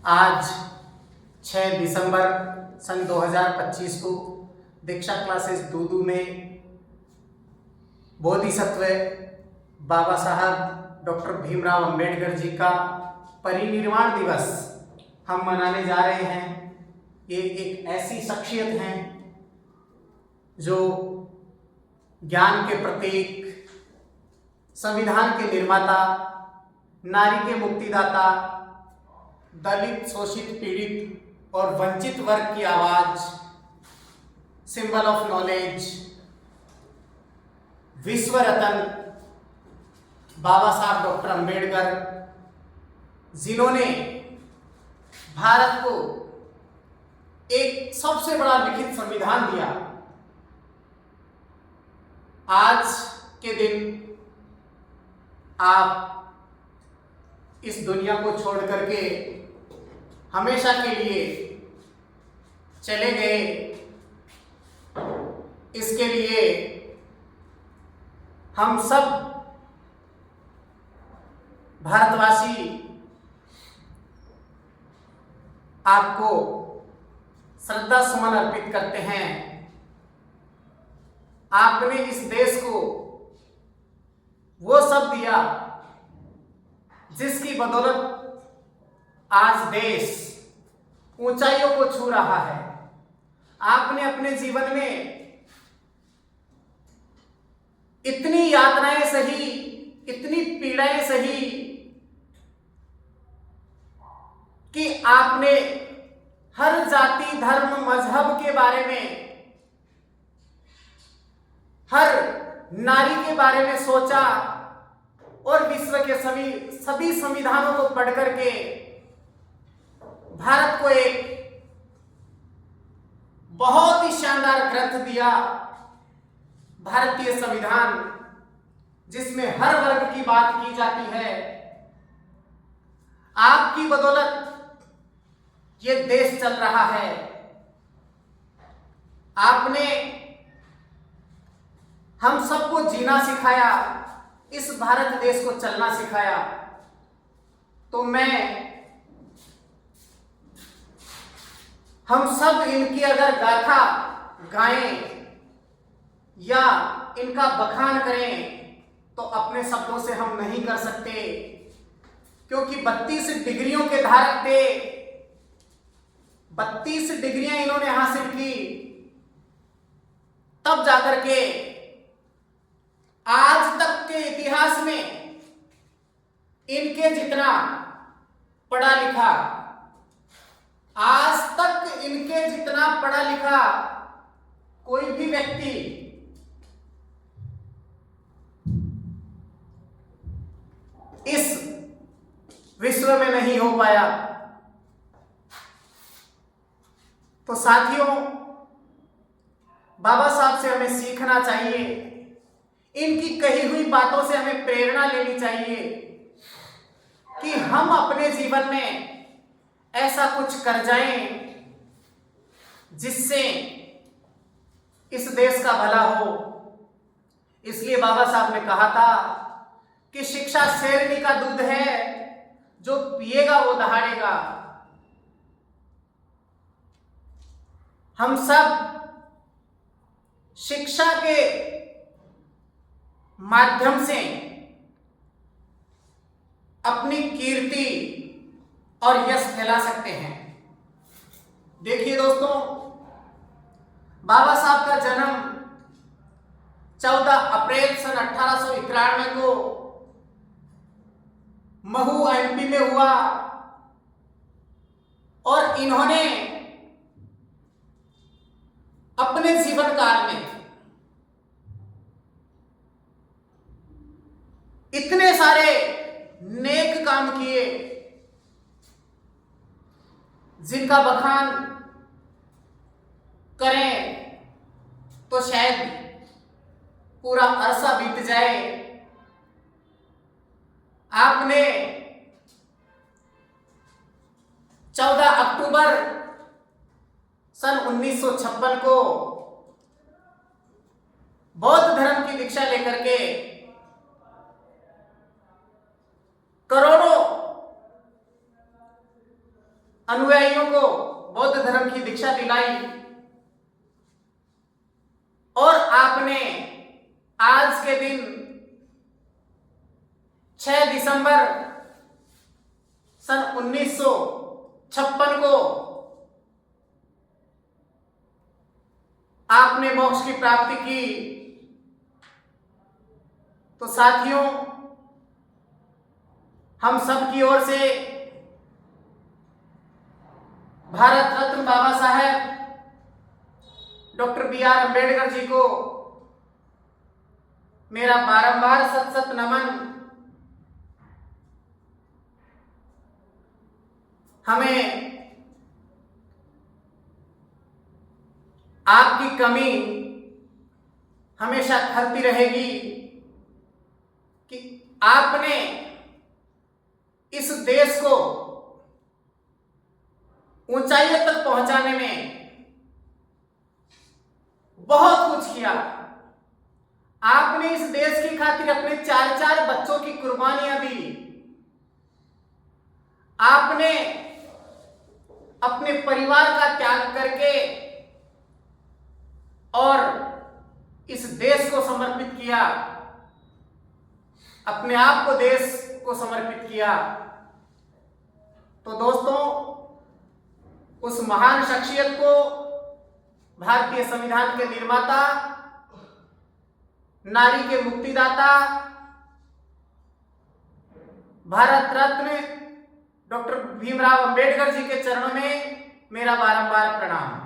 आज 6 दिसंबर सन 2025 को दीक्षा क्लासेस दूदू में बोधिसत्व बाबा साहब डॉक्टर भीमराव अंबेडकर जी का परिनिर्वाण दिवस हम मनाने जा रहे हैं। ये एक ऐसी शख्सियत हैं जो ज्ञान के प्रतीक, संविधान के निर्माता, नारी के मुक्तिदाता, दलित, शोषित, पीड़ित और वंचित वर्ग की आवाज, सिंबल ऑफ नॉलेज, विश्व रत्न बाबा साहब डॉक्टर अंबेडकर, जिन्होंने भारत को एक सबसे बड़ा लिखित संविधान दिया। आज के दिन आप इस दुनिया को छोड़ करके हमेशा के लिए चले गए। इसके लिए हम सब भारतवासी आपको श्रद्धा सुमन अर्पित करते हैं। आपने इस देश को वो सब दिया जिसकी बदौलत आज देश ऊंचाइयों को छू रहा है। आपने अपने जीवन में इतनी यातनाएं सही, इतनी पीड़ाएं सही कि आपने हर जाति, धर्म, मजहब के बारे में, हर नारी के बारे में सोचा और विश्व के सभी संविधानों को पढ़ करके भारत को एक बहुत ही शानदार ग्रंथ दिया, भारतीय संविधान, जिसमें हर वर्ग की बात की जाती है। आपकी बदौलत ये देश चल रहा है। आपने हम सबको जीना सिखाया, इस भारत देश को चलना सिखाया। तो हम सब इनकी अगर गाथा गाएं या इनका बखान करें तो अपने शब्दों से हम नहीं कर सकते, क्योंकि 32 डिग्रियों के धारक थे। 32 डिग्रियां इन्होंने हासिल की, तब जाकर के आज तक के इतिहास में इनके जितना पढ़ा लिखा, आज तक इनके जितना पढ़ा लिखा कोई भी व्यक्ति इस विश्व में नहीं हो पाया। तो साथियों, बाबा साहब से हमें सीखना चाहिए, इनकी कही हुई बातों से हमें प्रेरणा लेनी चाहिए कि हम अपने जीवन में ऐसा कुछ कर जाएं जिससे इस देश का भला हो। इसलिए बाबा साहब ने कहा था कि शिक्षा शेरनी का दूध है, जो पिएगा वो दहाड़ेगा। हम सब शिक्षा के माध्यम से अपनी कीर्ति और यश फैला सकते हैं। देखिए दोस्तों, बाबा साहब का जन्म 14 अप्रैल सन 1891 को महू एमपी में हुआ और इन्होंने अपने जीवन काल में इतने सारे नेक काम किए जिनका बखान करें तो शायद पूरा अरसा बीत जाए। आपने 14 अक्टूबर सन 1956 को बौद्ध धर्म की दीक्षा लेकर के करोड़ों अनुयायियों को बौद्ध धर्म की दीक्षा दिलाई और आपने आज के दिन 6 दिसंबर सन 1956 को आपने मोक्ष की प्राप्ति की। तो साथियों, हम सब की ओर से भारत रत्न बाबा साहेब डॉक्टर बी.आर. अम्बेडकर जी को मेरा बारंबार सत सत नमन। हमें आपकी कमी हमेशा खलती रहेगी कि आपने इस देश को ऊंचाइयों तक पहुंचाने में बहुत कुछ किया। आपने इस देश की खातिर अपने 4-4 बच्चों की कुर्बानियां दी। आपने अपने परिवार का त्याग करके और इस देश को समर्पित किया, अपने आप को देश को समर्पित किया। तो दोस्तों, उस महान शख्सियत को, भारतीय संविधान के निर्माता, नारी के मुक्तिदाता, भारत रत्न डॉक्टर भीमराव अंबेडकर जी के चरणों में मेरा बारंबार प्रणाम।